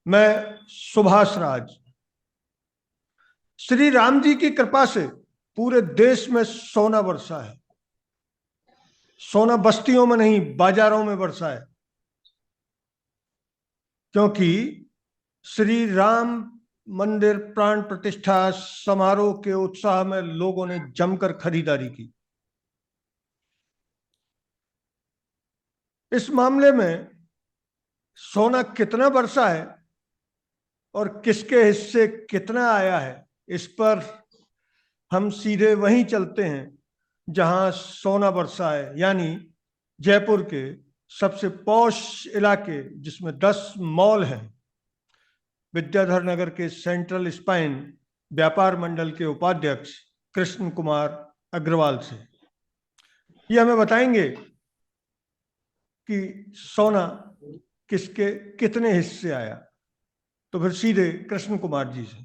मैं सुभाष राज। श्री राम जी की कृपा से पूरे देश में सोना बरसा है। सोना बस्तियों में नहीं, बाजारों में बरसा है, क्योंकि श्री राम मंदिर प्राण प्रतिष्ठा समारोह के उत्साह में लोगों ने जमकर खरीदारी की। इस मामले में सोना कितना बरसा है और किसके हिस्से कितना आया है, इस पर हम सीधे वहीं चलते हैं जहां सोना बरसा है, यानी जयपुर के सबसे पॉश इलाके जिसमें 10 मॉल हैं, विद्याधर नगर के सेंट्रल स्पाइन व्यापार मंडल के उपाध्यक्ष कृष्ण कुमार अग्रवाल से। ये हमें बताएंगे कि सोना किसके कितने हिस्से आया। तो फिर सीधे कृष्ण कुमार जी से।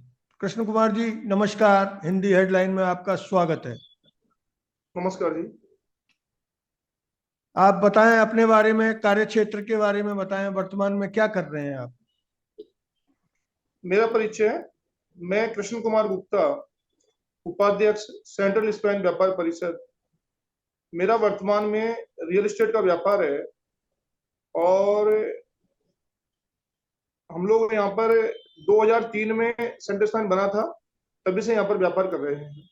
कृष्ण कुमार जी नमस्कार, हिंदी हेडलाइन में आपका स्वागत है। नमस्कार जी। आप बताएं अपने बारे में, कार्य क्षेत्र के बारे में बताएं, वर्तमान में क्या कर रहे हैं आप? मेरा परिचय, मैं कृष्ण कुमार गुप्ता, उपाध्यक्ष सेंट्रल स्पाइन व्यापार परिषद। मेरा वर्तमान में रियल एस्टेट का व्यापार है और हम लोग यहाँ पर 2003 में सेंट्रल स्पाइन बना था, तभी से यहाँ पर व्यापार कर रहे हैं।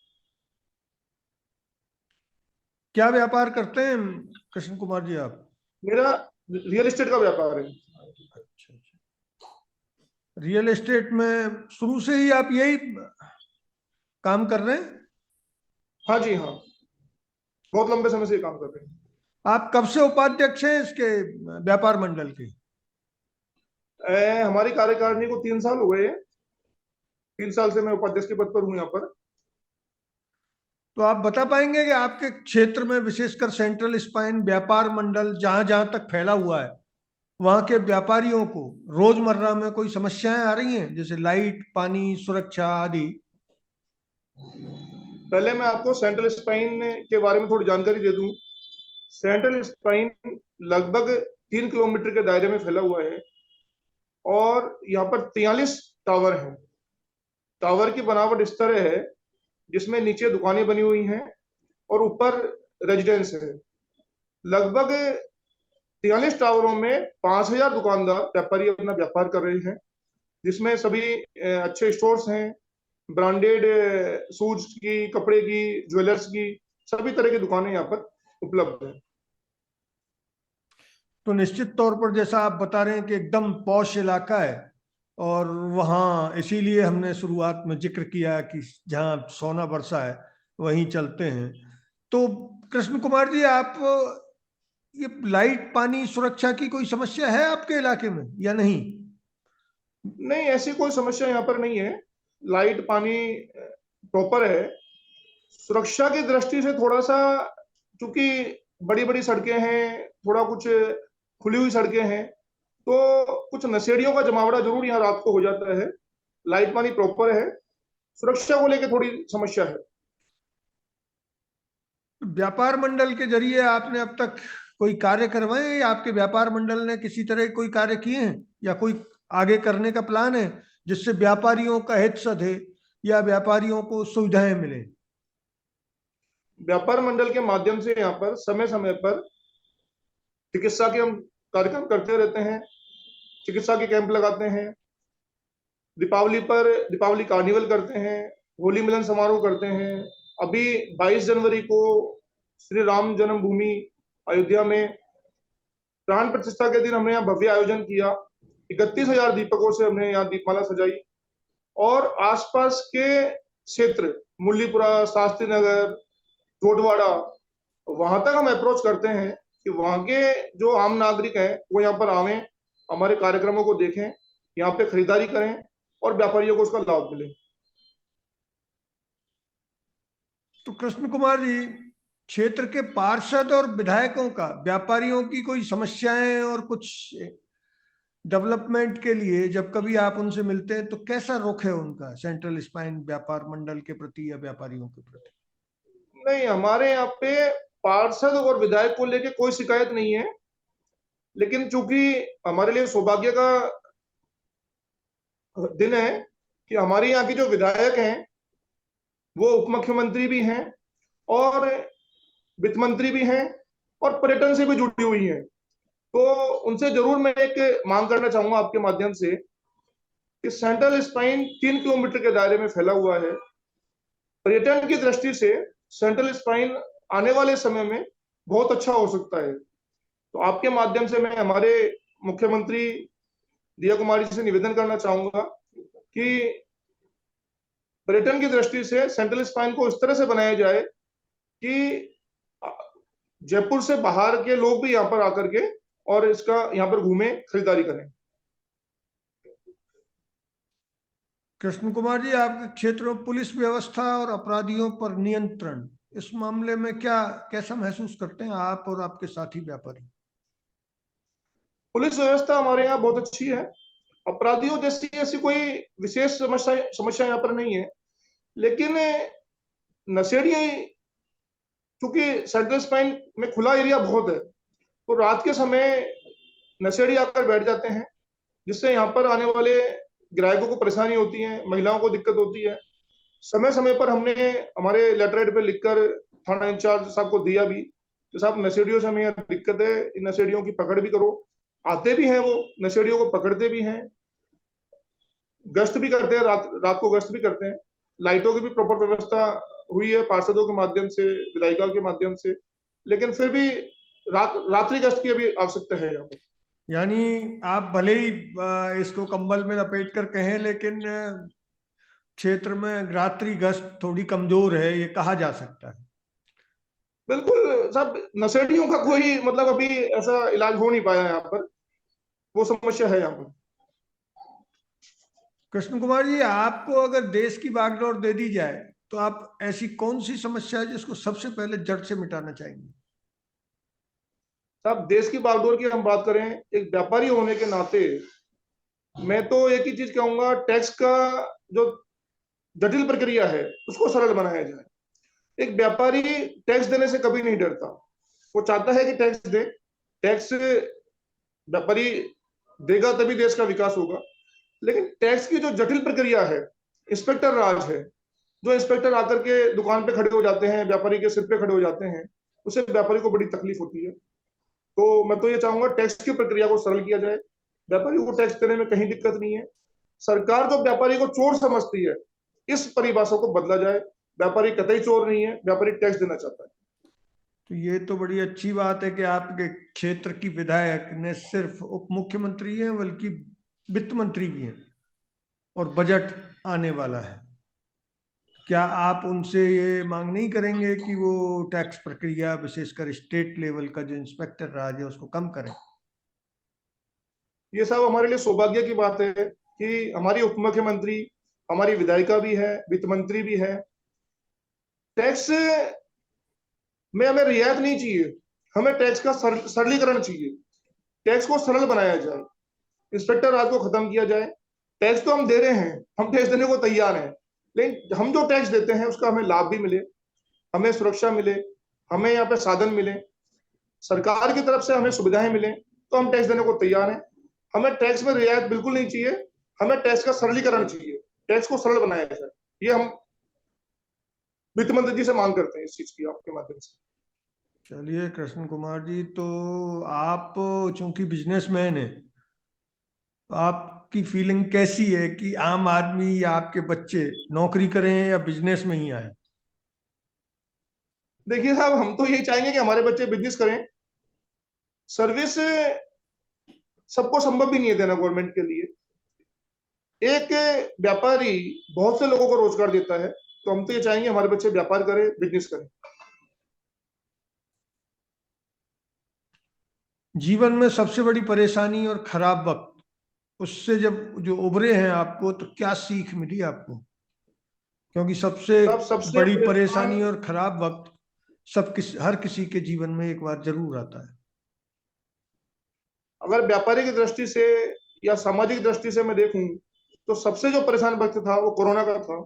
क्या व्यापार करते हैं कृष्ण कुमार जी आप? मेरा रियल एस्टेट का व्यापार है। अच्छा, रियल एस्टेट में शुरू से ही आप यही काम कर रहे हैं? हाँ जी, हाँ, बहुत लंबे समय से ये काम कर रहे हैं। आप कब से उपाध्यक्ष हैं इसके व्यापार मंडल के? हमारी कार्यकारिणी को 3 साल हो गए हैं। 3 साल से मैं उपाध्यक्ष के पद पर हूँ यहाँ पर। तो आप बता पाएंगे कि आपके क्षेत्र में, विशेषकर सेंट्रल स्पाइन व्यापार मंडल जहां जहां तक फैला हुआ है, वहां के व्यापारियों को रोजमर्रा में कोई समस्याएं आ रही हैं, जैसे लाइट, पानी, सुरक्षा आदि? पहले मैं आपको सेंट्रल स्पाइन के बारे में थोड़ी जानकारी दे दूं। सेंट्रल स्पाइन लगभग 3 किलोमीटर के दायरे में फैला हुआ है और यहाँ पर 43 टावर हैं। टावर की बनावट इस तरह है जिसमें नीचे दुकानें बनी हुई हैं और ऊपर रेजिडेंस है। लगभग 43 टावरों में 5,000 दुकानदार व्यापारी अपना व्यापार कर रहे हैं, जिसमें सभी अच्छे स्टोर्स हैं, ब्रांडेड शूज की, कपड़े की, ज्वेलर्स की, सभी तरह की दुकानें यहाँ पर उपलब्ध हैं। तो निश्चित तौर पर जैसा आप बता रहे हैं कि एकदम पॉश इलाका है, और वहाँ इसीलिए हमने शुरुआत में जिक्र किया कि जहाँ सोना बरसा है वहीं चलते हैं। तो कृष्ण कुमार जी, आप ये लाइट, पानी, सुरक्षा की कोई समस्या है आपके इलाके में या नहीं? नहीं, ऐसी कोई समस्या यहाँ पर नहीं है। लाइट पानी प्रॉपर है। सुरक्षा की दृष्टि से थोड़ा सा, चूंकि बड़ी बड़ी सड़कें हैं, थोड़ा कुछ खुली हुई सड़कें हैं, तो कुछ नशेड़ियों का जमावड़ा जरूर यहाँ रात को हो जाता है। लाइट पानी प्रॉपर है, सुरक्षा को लेकर थोड़ी समस्या है। व्यापार मंडल के जरिए आपने अब तक कोई कार्य करवाए हैं, या आपके व्यापार मंडल ने किसी तरह कोई कार्य किए हैं, या कोई आगे करने का प्लान है जिससे व्यापारियों का हित सधे या व्यापारियों को सुविधाएं मिले? व्यापार मंडल के माध्यम से यहाँ पर समय समय पर चिकित्सा के हम कार्यक्रम करते रहते हैं, चिकित्सा के कैंप लगाते हैं। दीपावली पर दीपावली कार्निवल करते हैं, होली मिलन समारोह करते हैं। अभी 22 जनवरी को श्री राम जन्मभूमि अयोध्या में प्राण प्रतिष्ठा के दिन हमने यहाँ भव्य आयोजन किया। 31,000 दीपकों से हमने यहाँ दीपमाला सजाई और आसपास के क्षेत्र, मुरलीपुरा, शास्त्री नगर, जोटवाड़ा, वहां तक हम अप्रोच करते हैं कि वहां के जो आम नागरिक हैं वो यहाँ पर आवें, हमारे कार्यक्रमों को देखें, यहाँ पे खरीदारी करें और व्यापारियों को उसका लाभ मिले। तो कृष्ण कुमार जी, क्षेत्र के पार्षद और विधायकों का व्यापारियों की कोई समस्याएं और कुछ डेवलपमेंट के लिए जब कभी आप उनसे मिलते हैं तो कैसा रुख है उनका सेंट्रल स्पाइन व्यापार मंडल के प्रति या व्यापारियों के प्रति? नहीं, हमारे यहाँ पे पार्षद और विधायक को लेके कोई शिकायत नहीं है, लेकिन चूंकि हमारे लिए सौभाग्य का दिन है कि हमारे यहाँ के जो विधायक हैं वो उप मुख्यमंत्री भी हैं और वित्त मंत्री भी हैं और पर्यटन से भी जुड़ी हुई हैं। तो उनसे जरूर मैं एक मांग करना चाहूंगा आपके माध्यम से कि सेंट्रल स्पाइन 3 किलोमीटर के दायरे में फैला हुआ है। पर्यटन की दृष्टि से सेंट्रल स्पाइन आने वाले समय में बहुत अच्छा हो सकता है। तो आपके माध्यम से मैं हमारे मुख्यमंत्री दिया कुमारी जी से निवेदन करना चाहूंगा कि पर्यटन की दृष्टि से सेंट्रल स्पाइन को इस तरह से बनाया जाए कि जयपुर से बाहर के लोग भी यहाँ पर आकर के और इसका यहाँ पर घूमे, खरीदारी करें। कृष्ण कुमार जी, आपके क्षेत्र में पुलिस व्यवस्था और अपराधियों पर नियंत्रण, इस मामले में क्या कैसा महसूस करते हैं आप और आपके साथी व्यापारी? पुलिस व्यवस्था हमारे यहाँ बहुत अच्छी है। अपराधियों जैसी ऐसी कोई विशेष समस्या यहाँ पर नहीं है। लेकिन नशेड़ी, क्योंकि सेंट्रल स्पाइन में खुला एरिया बहुत है, तो रात के समय नशेड़ी आकर बैठ जाते हैं, जिससे यहाँ पर आने वाले ग्राहकों को परेशानी होती है, महिलाओं को दिक्कत होती है। समय समय पर हमने हमारे लेटरहेड पे लिखकर थाना इंचार्ज साहब को दिया भी कि साहब नशेड़ियों से हमें यहाँ दिक्कत है, इन नशेड़ियों की पकड़ भी करो। आते भी हैं, वो नशेड़ियों को पकड़ते भी हैं, गश्त भी करते हैं, रात रात को गश्त भी करते हैं। लाइटों की भी प्रॉपर व्यवस्था हुई है पार्षदों के माध्यम से, विधायिका के माध्यम से, लेकिन फिर भी रात्रि गश्त की भी आवश्यकता है यहाँ पर। यानी आप भले ही इसको कंबल में लपेट कर कहें, लेकिन क्षेत्र में रात्रि गश्त थोड़ी कमजोर है, ये कहा जा सकता है। बिल्कुल सब, नशेड़ियों का कोई मतलब अभी ऐसा इलाज हो नहीं पाया यहाँ पर, वो समस्या है यहाँ पर। कृष्ण कुमार जी, आपको अगर देश की बागडोर दे दी जाए तो आप ऐसी कौन सी समस्या है जिसको सबसे पहले जड़ से मिटाना चाहेंगे? साहब, देश की बागडोर की हम बात करें, एक व्यापारी होने के नाते मैं तो एक ही चीज कहूंगा, टैक्स का जो जटिल प्रक्रिया है उसको सरल बनाया जाए। एक व्यापारी टैक्स देने से कभी नहीं डरता, वो चाहता है कि टैक्स दे। टैक्स व्यापारी देगा तभी देश का विकास होगा। लेकिन टैक्स की जो जटिल प्रक्रिया है, इंस्पेक्टर राज है, जो इंस्पेक्टर आकर के दुकान पे खड़े हो जाते हैं, व्यापारी के सिर पे खड़े हो जाते हैं, उससे व्यापारी को बड़ी तकलीफ होती है। तो मैं तो ये चाहूंगा टैक्स की प्रक्रिया को सरल किया जाए, व्यापारी को टैक्स देने में कहीं दिक्कत नहीं है। सरकार जो व्यापारी को चोर समझती है, इस परिभाषा को बदला जाए। व्यापारी कतई चोर नहीं है, व्यापारी टैक्स देना चाहता है। तो ये तो बड़ी अच्छी बात है कि आपके क्षेत्र की विधायक ने सिर्फ उप मुख्यमंत्री हैं बल्कि वित्त मंत्री भी हैं और बजट आने वाला है। क्या आप उनसे ये मांग नहीं करेंगे कि वो टैक्स प्रक्रिया, विशेषकर स्टेट लेवल का जो इंस्पेक्टर राज है, उसको कम करें? ये सब हमारे लिए सौभाग्य की बात है कि हमारी उप मुख्यमंत्री, हमारी विधायिका भी है, वित्त मंत्री भी है। टैक्स में हमें रियायत नहीं चाहिए, हमें टैक्स का सरलीकरण चाहिए। टैक्स को सरल बनाया जाए, इंस्पेक्टर राज को खत्म किया जाए। टैक्स तो हम दे रहे हैं, हम टैक्स देने को तैयार हैं, लेकिन हम जो टैक्स देते हैं उसका हमें लाभ भी मिले, हमें सुरक्षा मिले, हमें यहाँ पे साधन मिले, सरकार की तरफ से हमें सुविधाएं मिले, तो हम टैक्स देने को तैयार हैं। हमें टैक्स में रियायत बिल्कुल नहीं चाहिए, हमें टैक्स का सरलीकरण चाहिए, टैक्स को सरल बनाया जाए। ये हम वित्त मंत्री जी से मांग करते हैं इस चीज की आपके माध्यम से। चलिए कृष्ण कुमार जी, तो आप चूंकि बिजनेसमैन हैं, तो आपकी फीलिंग कैसी है कि आम आदमी या आपके बच्चे नौकरी करें या बिजनेस में ही आए? देखिए साहब, हम तो यही चाहेंगे कि हमारे बच्चे बिजनेस करें। सर्विस सबको संभव भी नहीं है देना गवर्नमेंट के लिए। एक व्यापारी बहुत से लोगों को रोजगार देता है, तो हम तो ये चाहेंगे हमारे बच्चे व्यापार करें, बिजनेस करें। जीवन में सबसे बड़ी परेशानी और खराब वक्त, उससे जब जो उभरे हैं आपको, तो क्या सीख मिली आपको? क्योंकि सबसे तब सबसे बड़ी परेशान, परेशानी और खराब वक्त हर किसी के जीवन में एक बार जरूर आता है। अगर व्यापारी की दृष्टि से या सामाजिक दृष्टि से मैं देखूं, तो सबसे जो परेशान वक्त था वो कोरोना का था।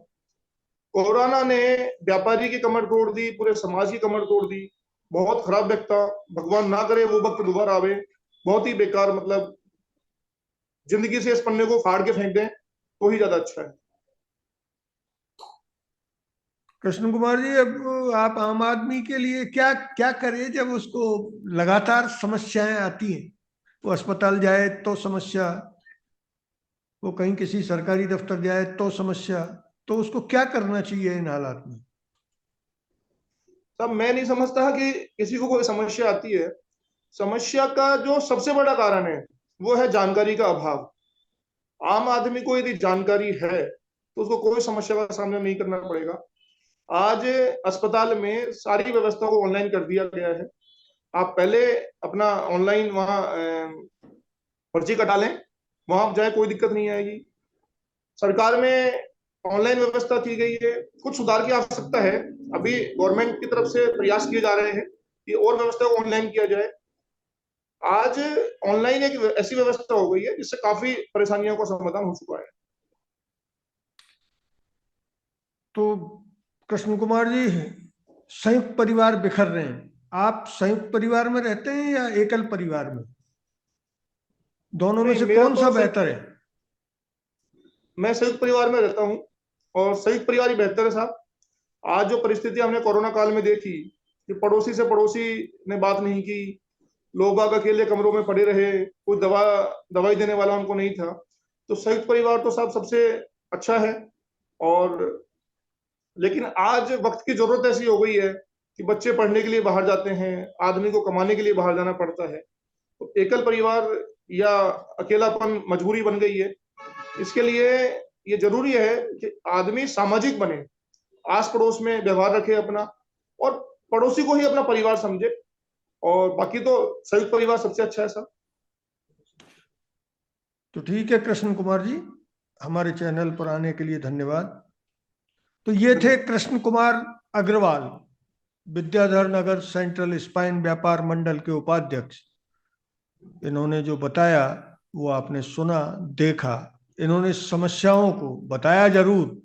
कोरोना ने व्यापारी की कमर तोड़ दी, पूरे समाज की कमर तोड़ दी। बहुत खराब वक्त था, भगवान ना करे वो वक्त दोबारा आवे। बहुत ही बेकार, मतलब जिंदगी से इस पन्ने को फाड़ के फेंक दें, तो ही ज्यादा अच्छा है। कृष्ण कुमार जी, अब आप आम आदमी के लिए क्या क्या करें जब उसको लगातार समस्याएं आती हैं? वो अस्पताल जाए तो समस्या, वो कहीं किसी सरकारी दफ्तर जाए तो समस्या, तो उसको क्या करना चाहिए इन हालात में? साहब, मैं नहीं समझता कि किसी को कोई समस्या आती है। समस्या का जो सबसे बड़ा कारण है वो है जानकारी का अभाव। आम आदमी को यदि जानकारी है तो उसको कोई समस्या का सामना नहीं करना पड़ेगा। आज अस्पताल में सारी व्यवस्था को ऑनलाइन कर दिया गया है। आप पहले अपना ऑनलाइन वहाँ पर्ची कटा लें, वहां जाए, कोई दिक्कत नहीं आएगी। सरकार में ऑनलाइन व्यवस्था की गई है, कुछ सुधार की आवश्यकता है। अभी गवर्नमेंट की तरफ से प्रयास किए जा रहे हैं कि और व्यवस्था को ऑनलाइन किया जाए। आज ऑनलाइन एक ऐसी व्यवस्था हो गई है जिससे काफी परेशानियों का समाधान हो चुका है। तो कृष्ण कुमार जी, संयुक्त परिवार बिखर रहे हैं, आप संयुक्त परिवार में रहते हैं या एकल परिवार में? दोनों में नहीं, से मेरा कौन सा तो बेहतर है? मैं संयुक्त परिवार में रहता हूँ और संयुक्त परिवार ही बेहतर है साहब। आज जो परिस्थिति हमने कोरोना काल में देखी कि पड़ोसी से पड़ोसी ने बात नहीं की, लोग बाग अकेले कमरों में पड़े रहे, कोई दवाई देने वाला उनको नहीं था। तो संयुक्त परिवार तो साहब सबसे अच्छा है। और लेकिन आज वक्त की जरूरत ऐसी हो गई है कि बच्चे पढ़ने के लिए बाहर जाते हैं, आदमी को कमाने के लिए बाहर जाना पड़ता है। तो एकल परिवार या अकेलापन मजबूरी बन गई है। इसके लिए ये जरूरी है कि आदमी सामाजिक बने, आस पड़ोस में व्यवहार रखे अपना, और पड़ोसी को ही अपना परिवार समझे। और बाकी तो संयुक्त परिवार सबसे अच्छा है सर। तो ठीक है कृष्ण कुमार जी, हमारे चैनल पर आने के लिए धन्यवाद। तो ये थे धन्यवाद। कृष्ण कुमार अग्रवाल, विद्याधर नगर सेंट्रल स्पाइन व्यापार मंडल के उपाध्यक्ष। इन्होंने जो बताया वो आपने सुना, देखा। इन्होंने समस्याओं को बताया जरूर,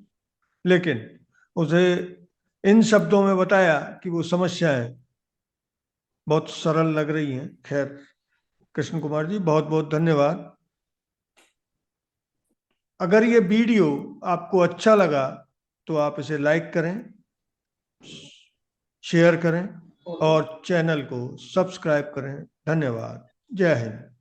लेकिन उसे इन शब्दों में बताया कि वो समस्याएं बहुत सरल लग रही हैं। खैर, कृष्ण कुमार जी बहुत बहुत धन्यवाद। अगर ये वीडियो आपको अच्छा लगा तो आप इसे लाइक करें, शेयर करें और चैनल को सब्सक्राइब करें। धन्यवाद। जय हिंद।